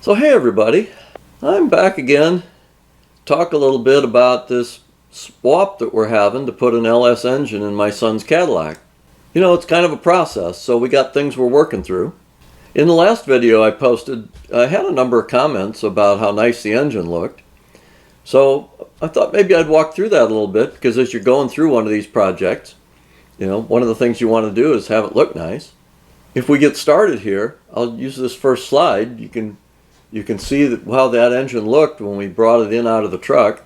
So hey everybody, I'm back again. Talk a little bit about this swap that we're having to put an LS engine in my son's Cadillac. You know, it's kind of a process, so we got things we're working through. In the last video I posted, I had a number of comments about how nice the engine looked. So I thought maybe I'd walk through that a little bit, because as you're going through one of these projects, you know, one of the things you want to do is have it look nice. If we get started here, I'll use this first slide. You can see how that engine looked when we brought it in out of the truck,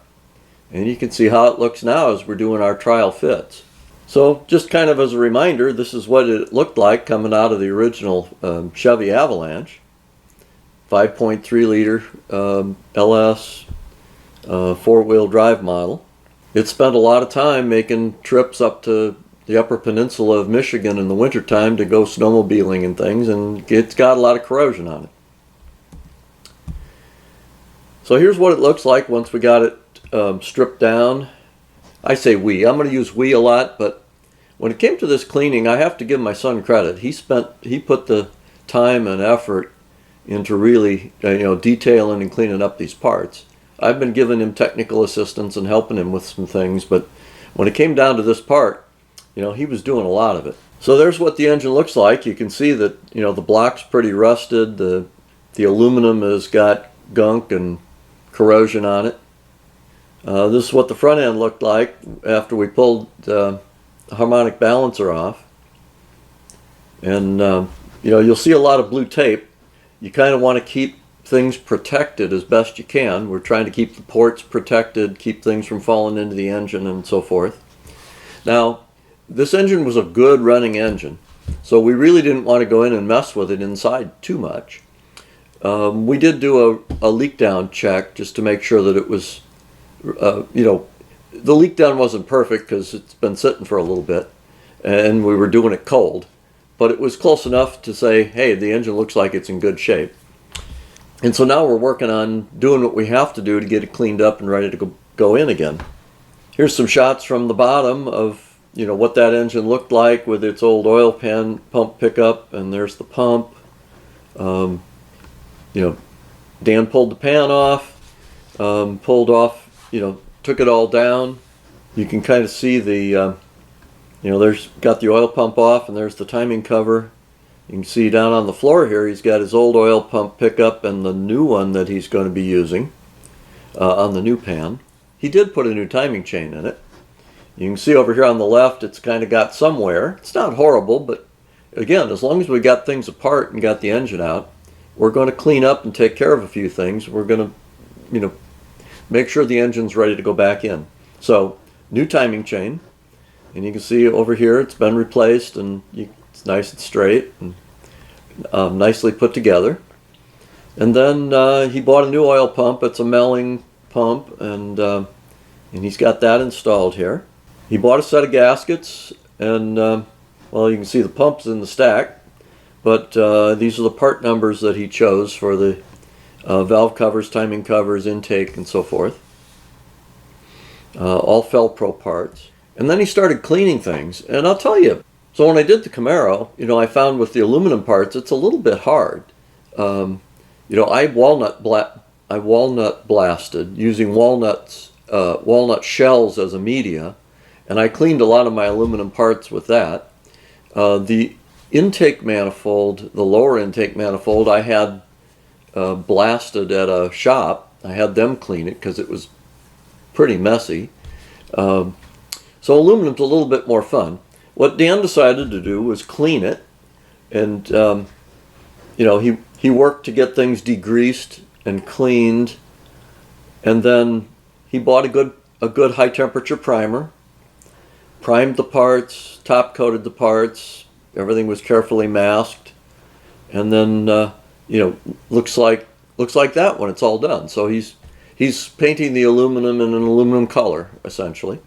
and you can see how it looks now as we're doing our trial fits. So just kind of as a reminder, this is what it looked like coming out of the original Chevy Avalanche. 5.3 liter LS four-wheel drive model. It spent a lot of time making trips up to the Upper Peninsula of Michigan in the wintertime to go snowmobiling and things, and it's got a lot of corrosion on it. So here's what it looks like once we got it stripped down. I say we, I'm going to use we a lot, but when it came to this cleaning, I have to give my son credit. He put the time and effort into really detailing and cleaning up these parts. I've been giving him technical assistance and helping him with some things, but when it came down to this part, he was doing a lot of it. So there's what the engine looks like. You can see that the block's pretty rusted. The aluminum has got gunk and corrosion on it. This is what the front end looked like after we pulled the harmonic balancer off. And you'll see a lot of blue tape. You kind of want to keep things protected as best you can. We're trying to keep the ports protected, keep things from falling into the engine and so forth. Now, this engine was a good running engine, so we really didn't want to go in and mess with it inside too much. We did do a leak down check just to make sure that it was, the leak down wasn't perfect because it's been sitting for a little bit and we were doing it cold, but it was close enough to say, hey, the engine looks like it's in good shape. And so now we're working on doing what we have to do to get it cleaned up and ready to go in again. Here's some shots from the bottom of what that engine looked like with its old oil pan pump pickup, and there's the pump. Dan pulled the pan off, pulled off, took it all down. You can kind of see the, there's got the oil pump off, and there's the timing cover. You can see down on the floor here, he's got his old oil pump pickup and the new one that he's going to be using on the new pan. He did put a new timing chain in it. You can see over here on the left, it's kind of got somewhere. It's not horrible, but again, as long as we got things apart and got the engine out, we're going to clean up and take care of a few things. We're going to, make sure the engine's ready to go back in. So, new timing chain, and you can see over here it's been replaced, and it's nice and straight and nicely put together. And then he bought a new oil pump. It's a Melling pump, and he's got that installed here. He bought a set of gaskets, and well, you can see the pumps in the stack, but these are the part numbers that he chose for the valve covers, timing covers, intake, and so forth. All Fel-Pro parts. And then he started cleaning things, and I'll tell you, so when I did the Camaro, I found with the aluminum parts, it's a little bit hard. I walnut blasted using walnut shells as a media, and I cleaned a lot of my aluminum parts with that. The intake manifold, the lower intake manifold, I had blasted at a shop. I had them clean it because it was pretty messy. So aluminum's a little bit more fun. What Dan decided to do was clean it, and he worked to get things degreased and cleaned, and then he bought a good high temperature primer, primed the parts, top coated the parts, everything was carefully masked, and then looks like that when it's all done. So he's painting the aluminum in an aluminum color essentially,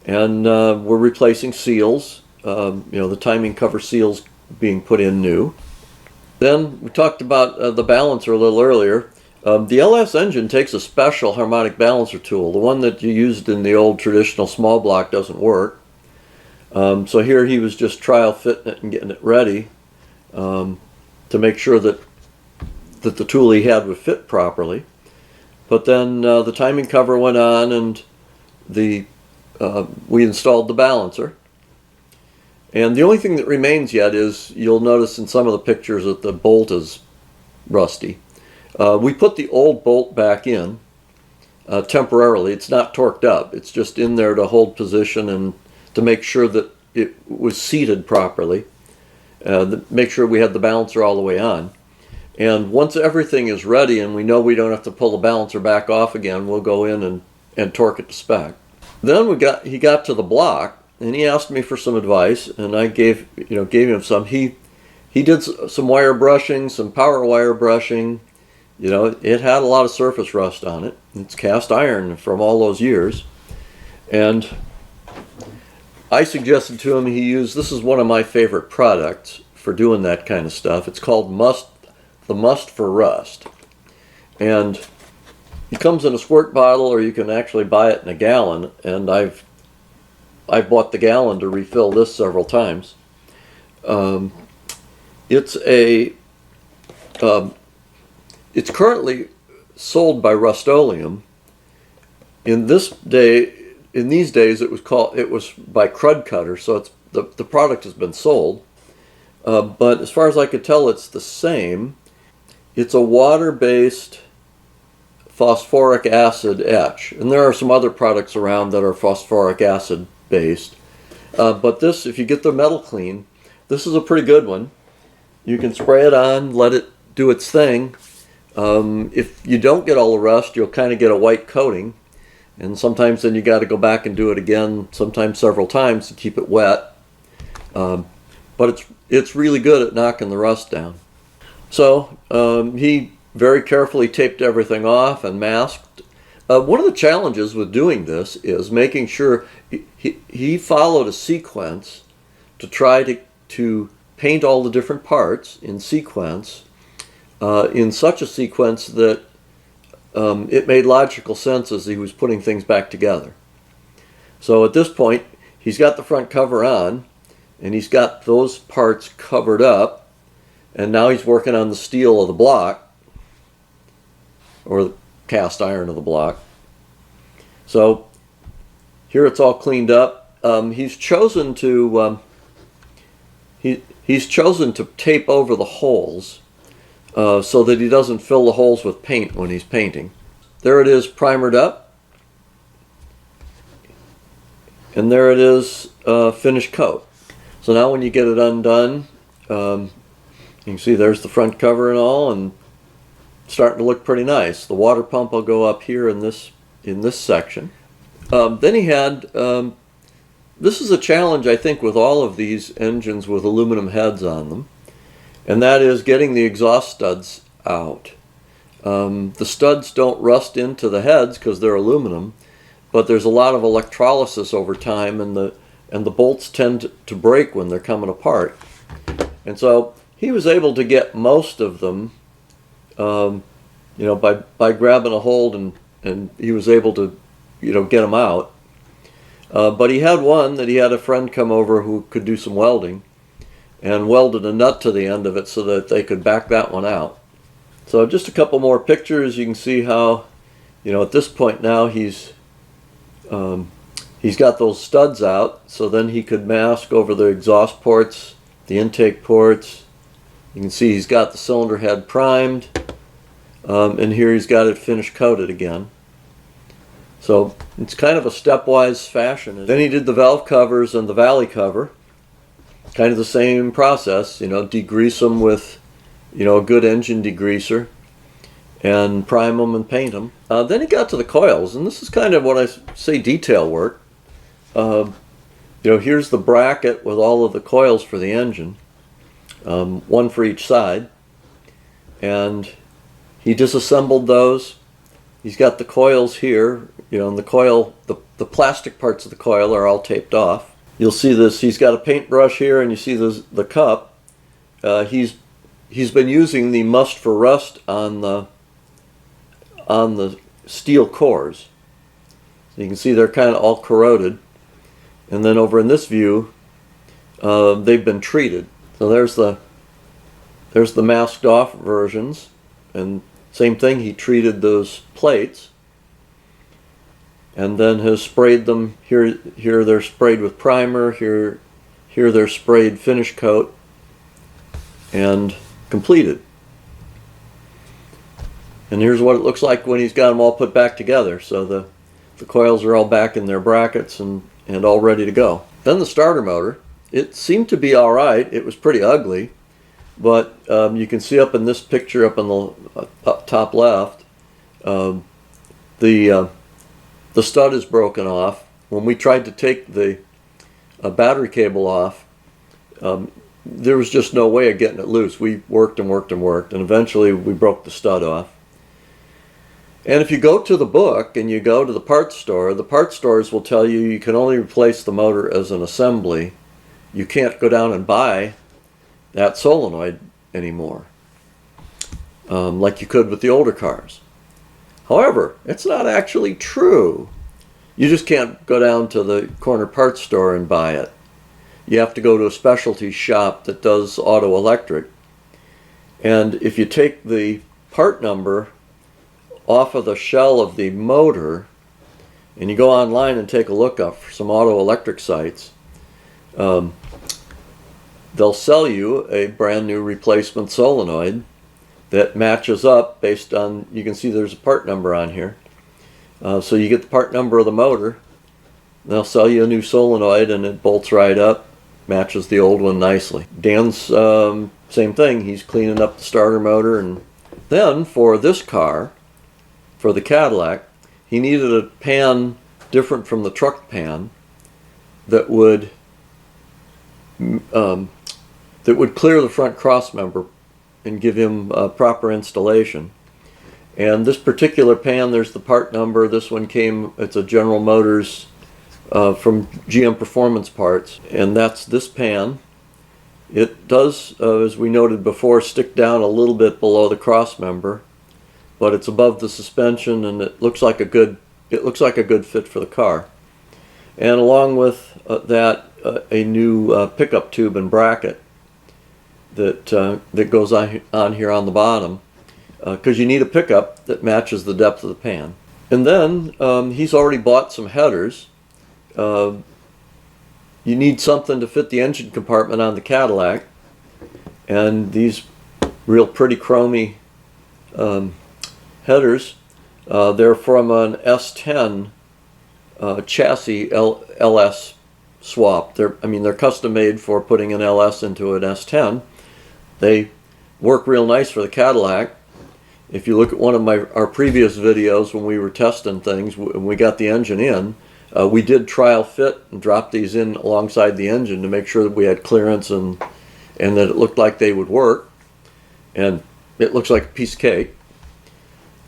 and we're replacing seals, the timing cover seals being put in new. Then we talked about the balancer a little earlier. The LS engine takes a special harmonic balancer tool. The one that you used in the old traditional small block doesn't work. So here he was just trial fitting it and getting it ready to make sure that that the tool he had would fit properly. But then the timing cover went on, and we installed the balancer. And the only thing that remains yet is, you'll notice in some of the pictures that the bolt is rusty. We put the old bolt back in temporarily. It's not torqued up. It's just in there to hold position and to make sure that it was seated properly. Make sure we had the balancer all the way on. And once everything is ready and we know we don't have to pull the balancer back off again, we'll go in and torque it to spec. Then he got to the block, and he asked me for some advice, and I gave him some. He did some wire brushing, some power wire brushing. It had a lot of surface rust on it. It's cast iron from all those years. And I suggested to him he use, this is one of my favorite products for doing that kind of stuff. It's called the Must for Rust. And it comes in a squirt bottle, or you can actually buy it in a gallon. And I've bought the gallon to refill this several times. It's currently sold by Rust-Oleum. In these days, it was by Crud Cutter, so the product has been sold. But as far as I could tell, it's the same. It's a water-based phosphoric acid etch, and there are some other products around that are phosphoric acid based. But this, if you get the metal clean, this is a pretty good one. You can spray it on, let it do its thing. If you don't get all the rust, you'll kind of get a white coating, and sometimes then you got to go back and do it again, sometimes several times, to keep it wet. But it's really good at knocking the rust down. So he very carefully taped everything off and masked. One of the challenges with doing this is making sure he followed a sequence to try to paint all the different parts in sequence, in such a sequence that it made logical sense as he was putting things back together. So at this point, he's got the front cover on, and he's got those parts covered up, and now he's working on the steel of the block, or the cast iron of the block. So here it's all cleaned up. He's chosen to tape over the holes so that he doesn't fill the holes with paint when he's painting. There it is, primered up, and there it is, finished coat. So now when you get it undone, you can see there's the front cover and all, and it's starting to look pretty nice. The water pump will go up here in this section. Then he had, this is a challenge I think with all of these engines with aluminum heads on them, and that is getting the exhaust studs out. The studs don't rust into the heads because they're aluminum, but there's a lot of electrolysis over time, and the bolts tend to break when they're coming apart. And so he was able to get most of them, by grabbing a hold, and he was able to, get them out. But he had one that he had a friend come over who could do some welding, and welded a nut to the end of it so that they could back that one out. So just a couple more pictures. You can see how, at this point now he's got those studs out, so then he could mask over the exhaust ports, the intake ports. You can see he's got the cylinder head primed, and here he's got it finished coated again. So it's kind of a stepwise fashion. Then he did the valve covers and the valley cover. Kind of the same process, degrease them with, a good engine degreaser, and prime them and paint them. Then he got to the coils, and this is kind of what I say detail work. Here's the bracket with all of the coils for the engine, one for each side, and he disassembled those. He's got the coils here, and the coil, the plastic parts of the coil are all taped off. You'll see this, he's got a paintbrush here, and you see the cup. He's been using the Must for Rust on the steel cores. So you can see they're kind of all corroded. And then over in this view, they've been treated. So there's the masked off versions, and same thing, he treated those plates and then has sprayed them. Here they're sprayed with primer, here they're sprayed finish coat and completed. And here's what it looks like when he's got them all put back together. So the coils are all back in their brackets and all ready to go. Then the starter motor, it seemed to be all right. It was pretty ugly, but you can see up in this picture up in the up top left, the stud is broken off. When we tried to take the battery cable off, there was just no way of getting it loose. We worked and worked and worked, and eventually we broke the stud off. And if you go to the book and you go to the parts store, the parts stores will tell you you can only replace the motor as an assembly. You can't go down and buy that solenoid anymore, like you could with the older cars. However, it's not actually true. You just can't go down to the corner parts store and buy it. You have to go to a specialty shop that does auto electric. And if you take the part number off of the shell of the motor and you go online and take a look up for some auto electric sites, they'll sell you a brand new replacement solenoid that matches up based on, you can see there's a part number on here. So you get the part number of the motor, they'll sell you a new solenoid and it bolts right up, matches the old one nicely. Dan's same thing, he's cleaning up the starter motor. And then for this car, for the Cadillac, he needed a pan different from the truck pan that would clear the front cross member and give him proper installation. And this particular pan, there's the part number. This one came, it's a General Motors from GM Performance Parts, and that's this pan. It does, as we noted before, stick down a little bit below the cross member, but it's above the suspension, and it looks like a good fit for the car. And along with that, a new pickup tube and bracket that goes on here on the bottom, because you need a pickup that matches the depth of the pan. And then he's already bought some headers. You need something to fit the engine compartment on the Cadillac, and these real pretty chromy headers, they're from an S10 chassis LS swap. They're custom made for putting an LS into an S10. They work real nice for the Cadillac. If you look at one of our previous videos when we were testing things, when we got the engine in, we did trial fit and drop these in alongside the engine to make sure that we had clearance and that it looked like they would work. And it looks like a piece of cake.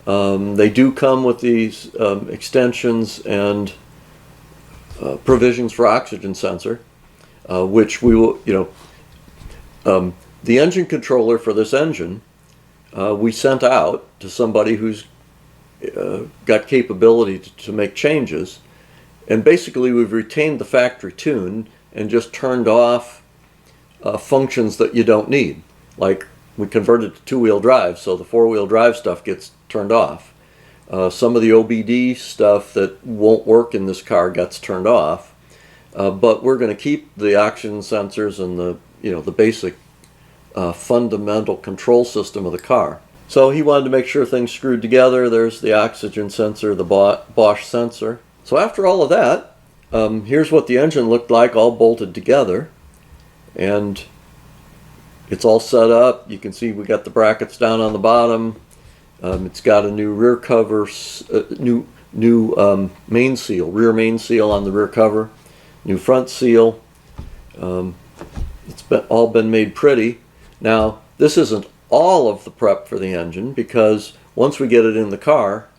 They do come with these extensions and provisions for oxygen sensor, which we will, the engine controller for this engine, we sent out to somebody who's got capability to make changes, and basically we've retained the factory tune and just turned off functions that you don't need. Like we converted to two-wheel drive, so the four-wheel drive stuff gets turned off. Some of the OBD stuff that won't work in this car gets turned off, but we're going to keep the oxygen sensors and the basic fundamental control system of the car. So he wanted to make sure things screwed together. There's the oxygen sensor, the Bosch sensor. So after all of that, here's what the engine looked like all bolted together, and it's all set up. You can see we got the brackets down on the bottom. It's got a new rear cover, new main seal, rear main seal on the rear cover, new front seal. It's all been made pretty. Now, this isn't all of the prep for the engine, because once we get it in the car,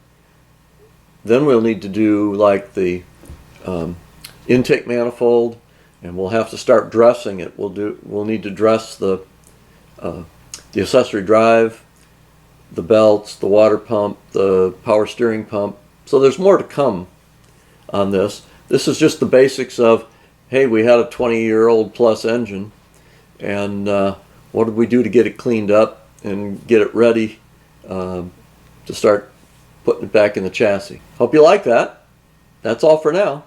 then we'll need to do like the intake manifold, and we'll have to start dressing it. We'll need to dress the accessory drive, the belts, the water pump, the power steering pump. So there's more to come on this. This is just the basics of, hey, we had a 20-year-old plus engine, and what did we do to get it cleaned up and get it ready to start putting it back in the chassis. Hope you like that. That's all for now.